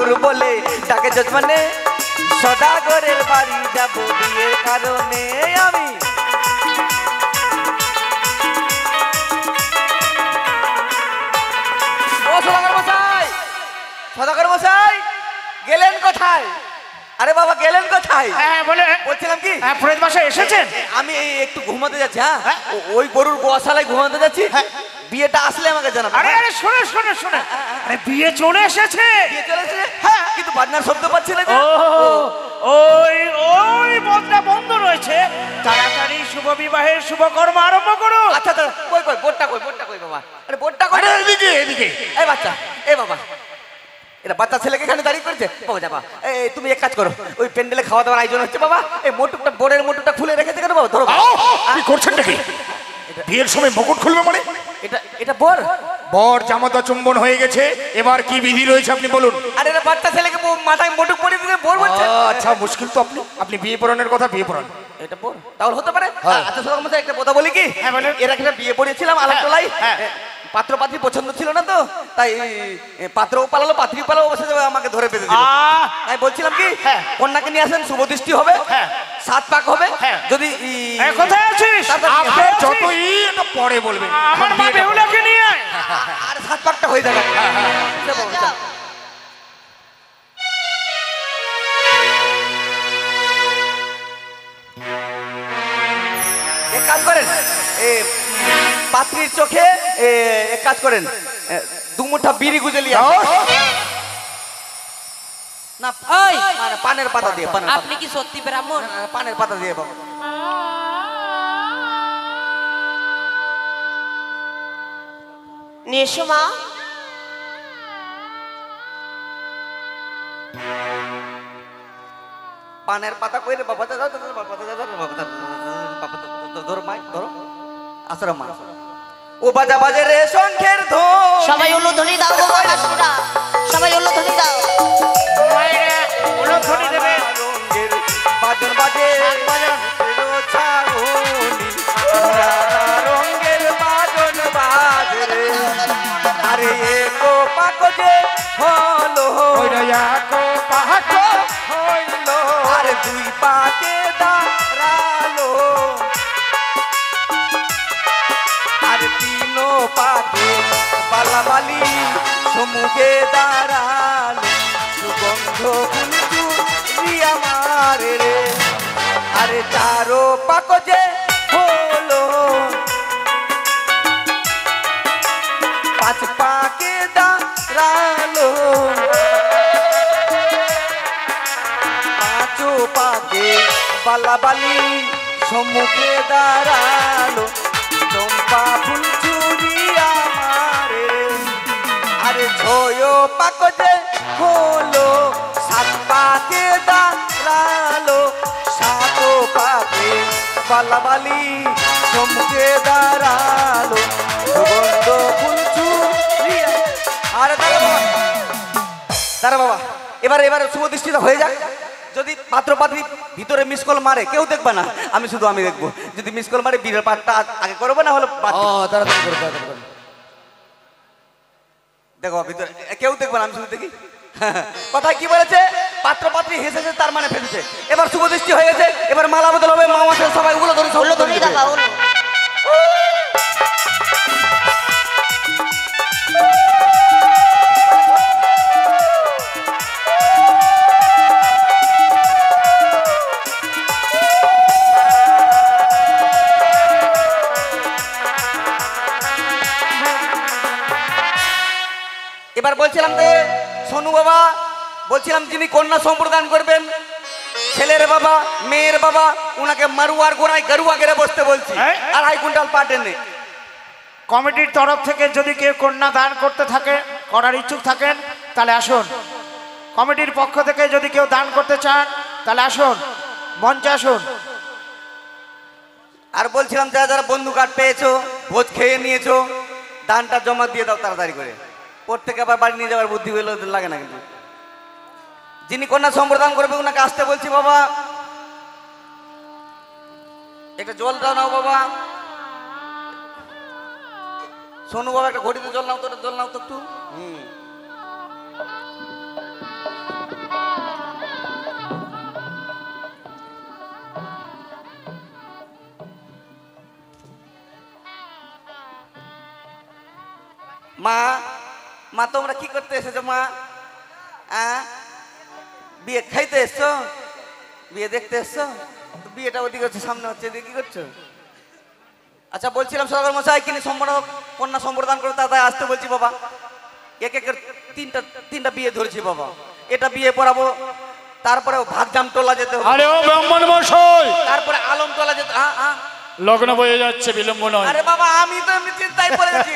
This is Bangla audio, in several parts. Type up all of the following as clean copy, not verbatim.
ঠাকুর বলে ডাকে যজমানে সদাগরের বাড়ি যাব বিয়ের কারণে আমি ও সদাগর মশাই, সদাগর মশাই গেলেন কোথায়? আরে বাবা গেলেন কোথায়? হ্যাঁ বলে বলছিলাম কি পুরোহিত মশাই এসেছেন? আমি একটু ঘুমাতে যাচ্ছি। হ্যাঁ ওই গরুর গোশালায় ঘুমাতে যাচ্ছি। বিয়েটা আসলে আমাকে জানাবো। আরে আরে শুনে শুনে শুনে, আরে বিয়ে চলে এসেছে। বিয়ে চলে এসেছে? হ্যাঁ কিন্তু বাজনার শব্দ পাচ্ছি না। ওই ওই বদনা বন্ধ রয়েছে, তাড়াতাড়ি শুভ বিবাহের শুভ কর্ম আরম্ভ করো। আচ্ছা আচ্ছা কই কই বোটটা কই, বোটটা কই বাবা? আরে বোটটা কই? এদিকে এদিকে। এই বাচ্চা, এই বাবা, এটা বাচ্চা ছেলেকে এখানে দাঁড়িয়ে করেছে বাবা। যাবা এই তুমি এক কাজ করো, ওই প্যান্ডেলে খাওয়া দাওয়ার আয়োজন হচ্ছে বাবা, এই মোটুকটা বোর্ডের মোটুকটা খুলে রেখেছে কেন বাবা? ধরো কি করছেন নাকি? বিয়ের সময় মুকুট খুলবে মানে? এটা এটা বর বর জামাতা চুম্বন হয়ে গেছে, এবার কি বিধি রয়েছে আপনি বলুন। আরে এটা বাচ্চা ছেলেকে মাথায় মোটুক পরিয়ে দিতে বর বলছে। আচ্ছা মুশকিল তো। আপনি বিয়ে পড়ানোর কথা, বিয়ে পড়ান। এটা বর তাহলে হতে পারে। আচ্ছা সদা মশাই একটা কথা বলি কি? হ্যাঁ বলেন। এর একটা বিয়ে পড়েছিলাম আলামটোলাই। পাত্র পাত্রী পছন্দ ছিল না তো তাই পাত্রও পালালো পাত্রী পালালো, অবশ্যই আমাকে ধরে বেঁধে দিল। তাই বলছিলাম কি কন্যাকে নিয়ে আসেন, শুভ দৃষ্টি হবে, সাত পাক হবে। যদি কোথায় আছিস? আপনি যতই এটা পরে বলবেন, আমার মা বেহুলাকে নিয়ে আয়। আর সাত পাকটা হয়ে যাবে। এক কাজ করেন, পাত্রীর চোখে এক কাজ করেন, দু মুঠা বিড়ি গুজে নিয়ে না, মানে পানের পাতা দিয়ে। আপনি কি সত্যি ব্রাহ্মণ? পানের পাতা দিয়ে বাবা। নেশো মা। পানের পাতা কইরে বাবা ধরো মাই ধরো আসরম মা। ও বাজা বাজে রে শঙ্খের ধন, সবাই উলুধ্বনি দাও গো বাবাসুরা, সবাই উলুধ্বনি দাও। মায়েরা উলুধ্বনি দেবে। রঙের বাজন বাজে রঙের বাজন বাজে রে। আরে একো পাকো যে হলো, আরে দুই পাকে দাঁড়ালো, আর তিন পাকে বালাবালি সমুখে দাঁড়ালো, সুগন্ধ ফুলচু রিয়া মারে রে। আরে চারো পাক যে হলো, পাঁচ পাকে দাঁড়ালো, পাঁচো পাকে বালাবালি সম্মুখে দাঁড়ালো, চম্পা ফুল চুরিয়া মারে। আরে ছয় পাক যে হলো, সাত পাকে দাঁড়ালো, সাত পাকে বালাবালি সম্মুখে দাঁড়ালো, সুগন্ধ ফুল চুরিয়া। আরে দাঁড়া বাবা, এবার শুভ দৃষ্টিটা হয়ে যাক। যদি পাত্র পাত্রী ভিতরে মিস কল মারে কেউ দেখবে না, আমি শুধু আমি দেখবো। যদি মিস কল মারে বিয়ের পাঠটা আগে করবো, না হলে দেখো ভিতরে কেউ দেখবে না, আমি শুধু দেখি। কথা কি বলেছে? পাত্র পাত্রী হেসেছে তার মানে ফেলেছে। এবার শুভ দৃষ্টি হয়ে গেছে, এবার মালা বদল হবে, মামা সবাই ওগুলো ধরে উলুধ্বনি দাও। এবার বলছিলাম যে সোনু বাবা, বলছিলাম যিনি কন্যা সম্প্রদান করবেন, ছেলের বাবা মেয়ের বাবা, উনাকে মারুয়ার গোড়ায় গরুয়া গেড়ে বসতে বলছি, 2.5 কুইন্টাল পাট এনে। কমিটির তরফ থেকে যদি কেউ কন্যা দান করতে থাকে, করার ইচ্ছুক থাকেন তাহলে আসুন। কমিটির পক্ষ থেকে যদি কেউ দান করতে চান তাহলে আসুন, মঞ্চে আসুন। আর বলছিলাম যারা যারা বন্ধু কার্ড পেয়েছো, ভোজ খেয়ে নিয়েছো, দানটা জমা দিয়ে দাও তাড়াতাড়ি করে। প্রত্যেকে আবার বাড়ি নিয়ে যাওয়ার বুদ্ধি হইলে লাগে না। কিন্তু যিনি কন্যা সম্প্রদান করবে ওনাকে আসতে বলছি। বাবা একটা জল দাও নাও বাবা। সোনু বাবা একটা ঘটিতে জল নাও তো, জল নাও তো একটু। মা মা তোমরা কি করতে এসেছো মা? বিয়ে খাইতে এসছো? বিয়ে দেখতে এসছো? বিয়েটা ওদিকে হচ্ছে, সামনে হচ্ছে, এদিকে কি করছো? আচ্ছা বলছিলাম সরকার মশাই কিনে কন্যা সম্প্রদান করে তাই আসতে বলছি বাবা। এক একের তিনটা বিয়ে ধরেছি বাবা। এটা বিয়ে পড়াবো, তারপরে ভাগজাম টোলা যেতে হবে, আরে ও ব্রাহ্মণ মশাই, তারপরে আলম টোলা যেতে। লগ্ন বয়ে যাচ্ছে, বিলম্ব নয়। আরে বাবা আমি তো এমনি চিন্তায় পড়ে গেছি,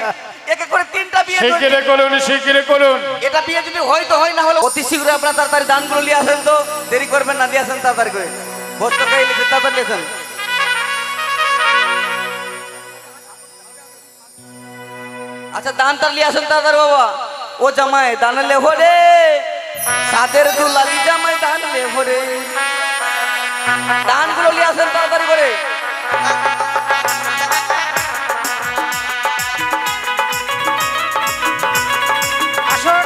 এক এক করে তিনটা বিয়ে ধরেছি। শিগগিরি করুন, শিগগিরি করুন। এটা বিয়ে যদি হয় তো হয়, না হলে অতি শীঘ্র আপনার তাড়াতাড়ি দানগুলো নিয়ে আসেন, তো দেরি করবেন না, দিয়ে আসেন তাড়াতাড়ি করে। ভোজটা খাই লিখে তাড়াতাড়ি আসেন। আচ্ছা দানটা নিয়ে আসেন তাড়াতাড়ি বাবা। ও জামাই দান লেহো রে, সাদের দুলালি জামাই দান লেহো রে। দানগুলো নিয়ে আসেন তাড়াতাড়ি করে। আসুন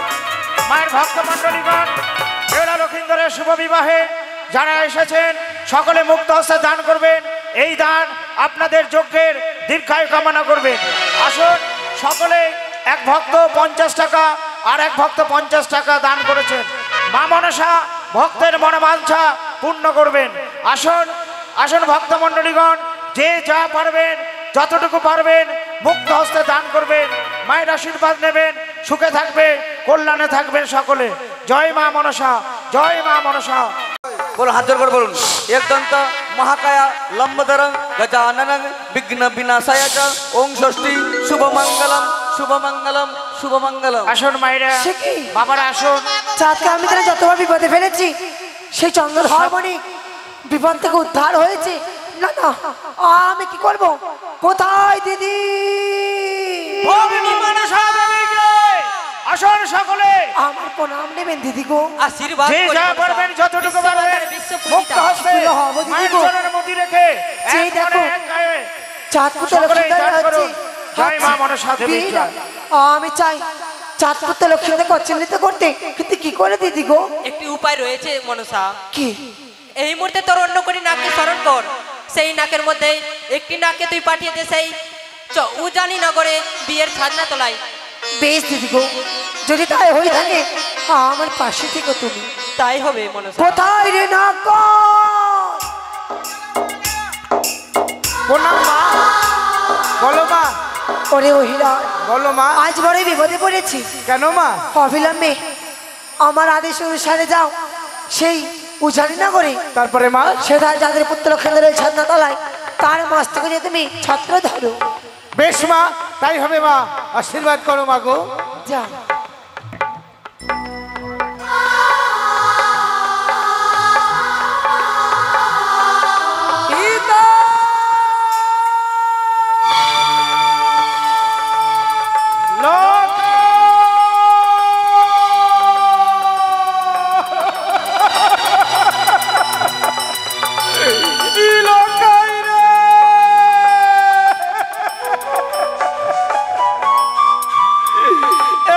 মায়ের ভক্ত মণ্ডলীগণ, বেলা লক্ষিন্দরের শুভ বিবাহে যারা এসেছেন সকলে মুক্ত হস্তে দান করবেন। এই দান আপনাদের যজ্ঞের দীর্ঘায়ু কামনা করবেন। আসুন সকলে, এক ভক্ত 50 টাকা আর এক ভক্ত 50 টাকা দান করেছেন। মা মনসা ভক্তের মনোবাঞ্ছা পূর্ণ করবেন। আসুন আসুন ভক্ত মণ্ডলীগণ, যে যা পারবেন যতটুকু পারবেন মুক্ত হস্তে দান করবেন। মায়ের আশীর্বাদ নেবেন, সুখে থাকবে, কল্যাণে থাকবেন সকলে। জয় মা মনসা, জয় মা মনসা। বলুন, হাত জোর করে বলুন। একদন্ত মহাকায়া লম্বধরং গজাননং বিঘ্ন বিনাশায় চ ওং ষষ্ঠী শুভমঙ্গলম শুভমঙ্গলম শুভমঙ্গলম। আসুন মায়েরা, সে কি? বাবারা আসুন। চাঁদকে আমি তারা যতবার বিপদে ফেলেছি, সেই চন্দ্রধর্মণি বিপদ থেকে উদ্ধার হয়েছে। না না, আমি কি করব? কোথায় দিদি? ভগিনী মনসা দেবীকে আসুন সকলে, আমার প্রণাম নেবেন দিদি গো। আশীর্বাদ যে যা পারবেন যতটুকু পারবেন মুক্ত হস্তে মায়ের চরণের মধ্যে রেখে সেই এক দেখো, মনে এক গায়ে চাঁদপুর সকলেই লক্ষ্মীদের দান হচ্ছে। করুন। জয় মা মনসা দেবী বীর, জয়। আমি চাই চাঁদপুর লক্ষ্মীদের কচ্ছিন্নিত করতে, কিন্তু কি করে দিদি গো? একটি উপায় রয়েছে মনসা। কি? এই মুহূর্তে তোর অন্য করে নাককে স্মরণ কর। সেই নাকের মধ্যে একটি নাককে তুই পাঠিয়ে দে সেই উজানি নগরে বিয়ের ছাদনা তোলায়। বেশ দিদি গো, যদি তাই হয়ে থাকে আমার পাশে থেকে তুমি। তাই হবে মনসা। কোথায় রে নাক? প্রণাম মা। বলো মা। ওরে ওহিরা, বলো মা। আজ বড়ই বিপদে পড়েছি। কেন মা? অবিলম্বে আমার আদেশ অনুসারে যাও সেই উজানি না করে, তারপরে মা? সেটা যাদের পুত্র খেলে ছাদনা তলায়, তার মাছ থেকে যে তুমি ছত্র ধরো। বেশ মা, তাই হবে মা। আশীর্বাদ করো মা গো। যাও।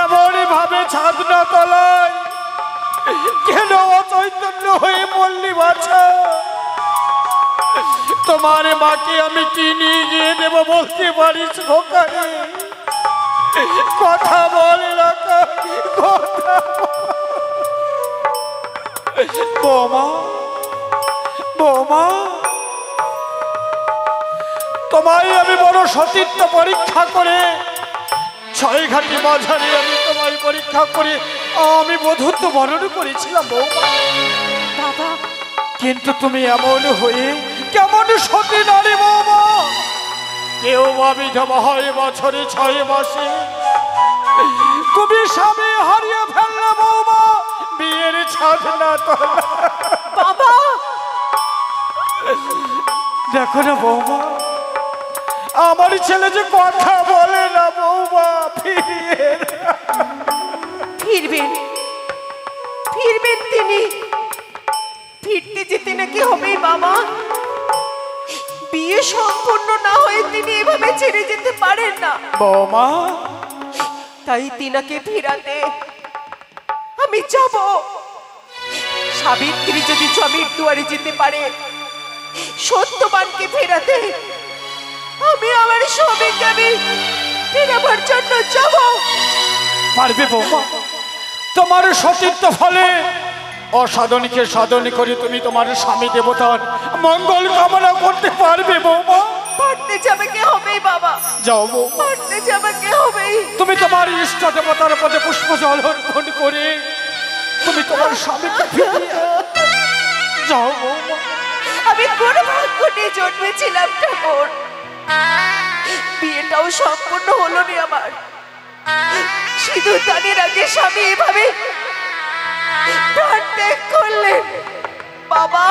এমনই ভাবে ছাদনা তলায় কেন অচৈতন্য হয়ে বললি বাছা? তোমার মাকে আমি কি নিয়ে গিয়ে দেবো বলতে পারিস খোকারে? কথা বল না, কথা বৌমা, বৌমা, তোমায় আমি বড় সতীত্ব পরীক্ষা করে 6 ঘাটি মাঝারে আমি তোমায় পরীক্ষা করে আমি বধূত্ব বরণ করেছিলাম বৌমা। বাবা, কিন্তু তুমি এমন হয়ে কেমন সতী নারী বৌমা? কেউ বা বিধবা হয় বছরে 6 মাসে, তুমি স্বামী হারিয়ে ফেললে বৌমা বিয়ের ছাদনা তলা। বাবা, দেখো না বৌমা, আমার ছেলে যে কথা বলে না বৌমা, ফিরবেন ফিরবেন তিনি। ফিরতে যেতে নাকি হবে বাবা? বিয়ে সম্পূর্ণ না হয়ে তিনি এভাবে ছেড়ে যেতে পারেন না। বৌমা, তাই তিনাকে ফিরাতে আমি যাব। সাবিত্রী যদি জমির দুয়ারে যেতে পারে, সত্যবানকে ফেরাতে আমি আমার স্বামীকে আমি ফেরাবার জন্য যাব। পারবে বৌমা? তোমার সতীত্ব ফলে অসাধনীকে সাধনী করে তুমি তোমার স্বামী দেবতার মঙ্গল কামনা করতে পারবে বৌমা? পারতে যাবে কে হবেই বাবা, যাও বৌমা, পারতে যাবে কে হবেই। তুমি তোমার ইষ্ট দেবতার পদে পুষ্প জল অর্পণ করে তুমি তোমার স্বামীকে ফিরিয়ে যাও বৌমা। আমি কোন ভাগ্য নিয়ে জন্মেছিলাম ঠাকুর, বিয়েটাও সম্পূর্ণ হলো নি আমার। সিঁদুর দানের আগে স্বামী এভাবে প্রাণ ত্যাগ করলেন। বাবা,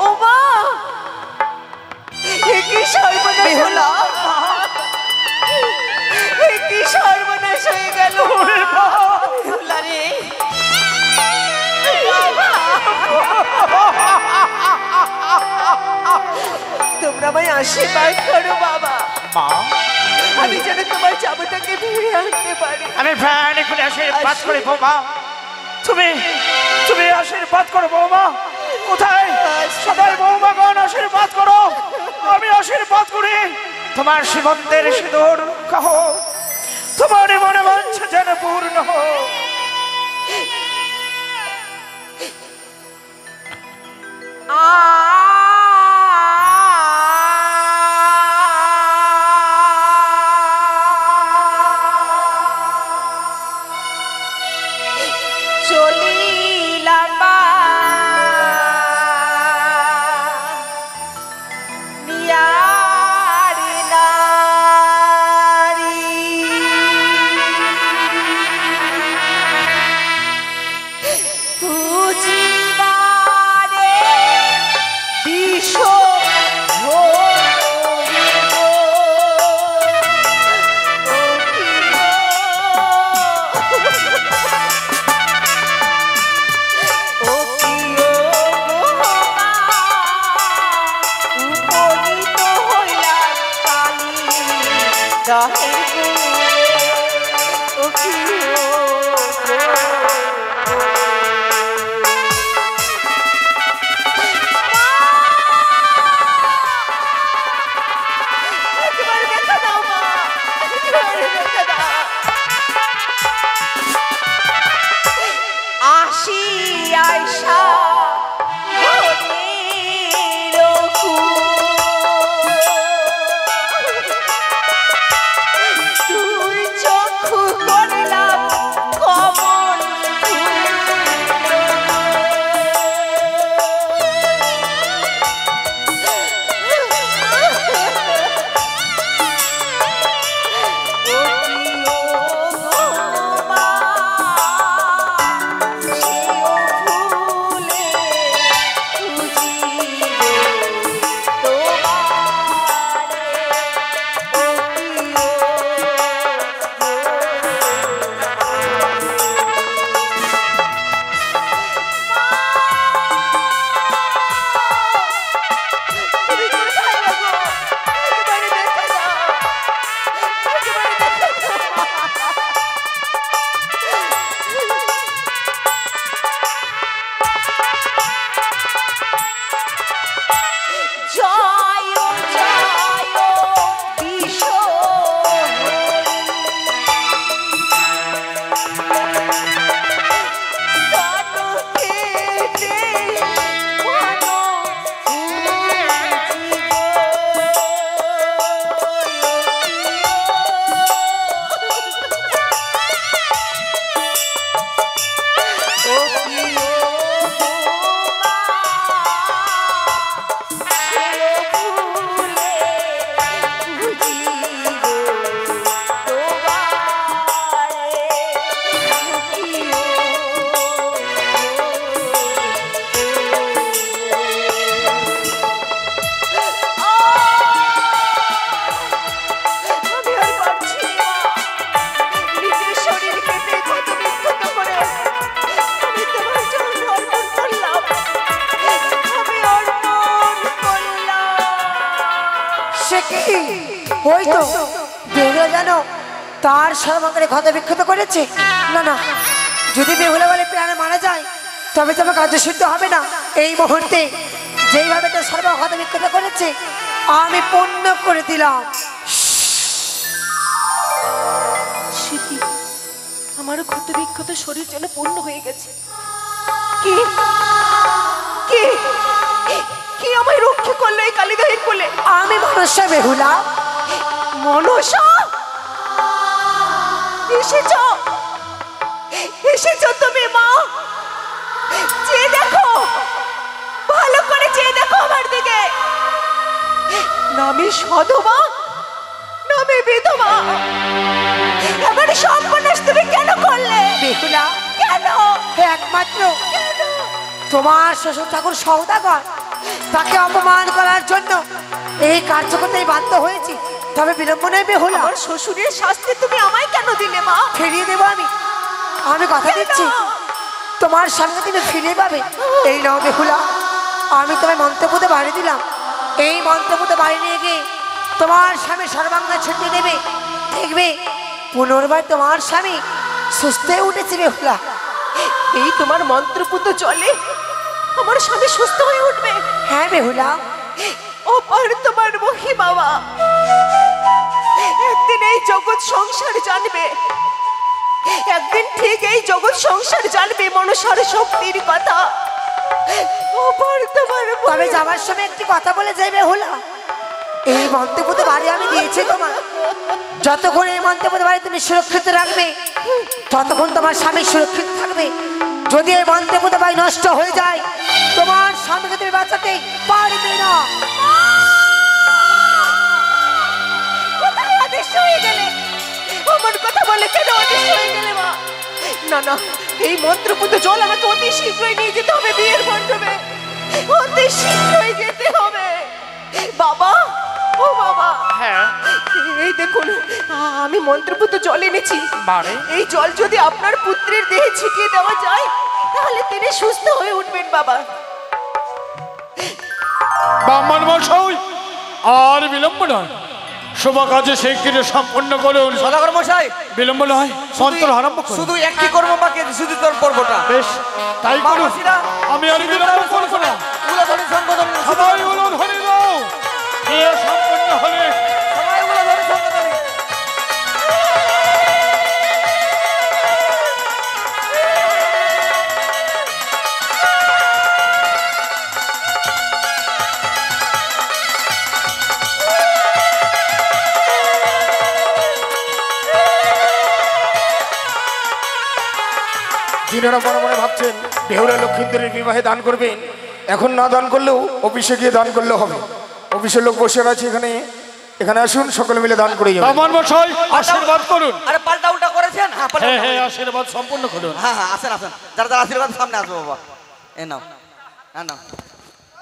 ও মা, এ কি সর্বনাশ হলো, এ কি সর্বনাশ হয়ে গেল রে। তোমরা আমায় আশীর্বাদ করো বাবা, মা, আমি যেন তোমার চাবুটাকে ফিরে আনতে পারি। আমি প্রাণ করে আশীর্বাদ করি বৌমা। তুমি তুমি আশীর্বাদ করো বৌমা। কোথায় সদাই বৌমাগণ আশীর্বাদ করো, আমি আশীর্বাদ করি। তোমার সীমন্তের সিঁদুর কহ, তোমার মনে বাঞ্ছা যেন পূর্ণ হোক। ওই তো বেহুলা জানো তার সর্বাঙ্গনে ক্ষত বিক্ষত করেছে। না না, যদি বেহুলা বলে প্রাণে মারা যায় তবে তোমার কার্য সিদ্ধ হবে না। এই মুহূর্তে যেইভাবে তার সর্বক্ষত বিক্ষত করেছে আমি পূর্ণ করে দিলাম। আমার ক্ষত বিক্ষত শরীর যেন পূর্ণ হয়ে গেছে। কি কি কি আমায় রক্ষা করলো এই কালিদাহের কোলে? আমি মনসা বেহুলা। মনসা, এসেছো এসেছো তুমি মা? চেয়ে দেখো, ভালো করে চেয়ে দেখো আমার দিকে। নামে সধবা, নামে বিধবা, এমন সর্বনাশ তুমি কেন করলে? বেহুলা, কেন? একমাত্র তোমার শ্বশুর ঠাকুর সওদাগর, তাকে অপমান করার জন্য এই কার্য করতেই বাধ্য হয়েছি। তবে বিলম্ব নেই বেহুলা। আমার শ্বশুরের শাস্তি তুমি আমায় কেন দিলে মা? ফিরিয়ে দেবো আমি, আমি কথা দিচ্ছি তোমার সামনে তুমি ফিরে পাবে। এই নাও বেহুলা, আমি তোমায় মন্ত্রপুতে বাড়ি দিলাম। এই মন্ত্রপুতে বাড়ি নিয়ে গিয়ে তোমার স্বামী সর্বাঙ্গা ছিটিয়ে দেবে, দেখবে পুনর্বার তোমার স্বামী সুস্থ হয়ে উঠেছে বেহুলা। এই তোমার মন্ত্রপুত চলে আমার স্বামী সুস্থ হয়ে উঠবে? হ্যাঁ বেহুলা, অপার তোমার মহিমা বাবা। একদিন এই জগৎ সংসার জানবে, একদিন ঠিক এই জগৎ সংসার জানবে মনসার শক্তির কথা। অপার তোমার তবে যাওয়ার সময় একটি কথা বলে যাই বেহুলা, এই মন্ত্রপুতে বাড়ি আমি দিয়েছি তোমার, যতক্ষণ এই মন্ত্রপুতে বাড়ি তুমি সুরক্ষিত রাখবে ততক্ষণ তোমার স্বামী সুরক্ষিত থাকবে। যদি এই মন্ত্রপুতে বাড়ি নষ্ট হয়ে যায় তোমার স্বামীকে তুমি বাঁচাতে পারবে না। কোথায় অদৃশ্য হয়ে গেলে? আমার কথা বলে কেন অদৃশ্য হয়ে গেলে মা? না না, এই মন্ত্রপুত জল আমাকে অতি শীঘ্রই নিয়ে যেতে হবে বিয়ের মণ্ডপে, অতি শীঘ্রই যেতে হবে। বাবা, ও বাবা, হ্যাঁ এই দেখুন আমি মন্ত্রপুত জল এনেছি। বারে এই জল যদি আপনার পুত্রের দেহে ছিটিয়ে দেওয়া যায় তাহলে তিনি সুস্থ হয়ে উঠবেন বাবা। ব্রাহ্মণ মশাই, আর বিলম্ব নয়, শুভ কাজে শীঘ্রই সম্পন্ন করুন। সদাগর মশাই, বিলম্ব নয়, মন্ত্র আরম্ভ করুন। শুধু একটি কর্ম বাকি আছে, শুধু তোর পর্বটা। বেশ, তাই করুন। বাবাসীরা, আমি আর বিলম্ব করব না। উলাধরি সম্বোধন, সবাই বলো ধরে দাও। বিয়ে সম্পন্ন হলে সবাই উলাধরি সম্বোধন। যিনারা মনে মনে ভাবছেন বেহুলা লক্ষ্মীন্দরের বিবাহে দান করবেন, এখন না দান করলেও অফিসে গিয়ে দান করলেও হবে। অফিসের লোক বসে আছে এখানে, এখানে আসুন, সকলে মিলে দান করে যাবেন। ব্রাহ্মণ মশাই, আশীর্বাদ করুন। আরে পাল্টা উল্টা করেছেন? হ্যাঁ পাল্টা হ্যাঁ উল্টা হ্যাঁ, করেছেন। আশীর্বাদ সম্পূর্ণ করুন। হ্যাঁ হ্যাঁ, আসেন আসেন, যারা যারা আশীর্বাদ সামনে আসবো বাবা। এ নাও, হ্যাঁ নাও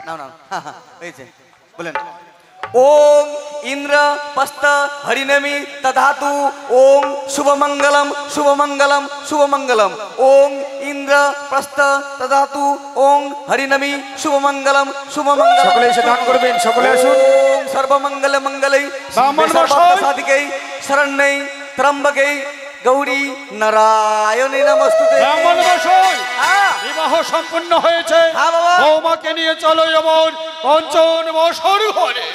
নাও নাও, হ্যাঁ হ্যাঁ হয়েছে, বলেন। ওম ইন্দ্র পস্ত হরিনমি তধাতু ওম শুভমঙ্গলম শুভমঙ্গলম শুভমঙ্গলম। ওম ইন্দ্র পস্ত তধাতু ওম হরিনমি শুভমঙ্গলম শুভমঙ্গলম। সকলে এসে দান করবেন, সকলে আসুন। ওম সর্বমঙ্গল মঙ্গলাই ব্রাহ্মণ মশাই। সাধিकै শরণ্যై ত্রম্বकै গৌরী নারায়ণী নমস্তুতে। ব্রাহ্মণ মশাই, হ্যাঁ বিবাহ সম্পূর্ণ হয়েছে। হ্যাঁ বাবা। বৌমাকে নিয়ে চলো এবার পঞ্চম বছর ঘরে।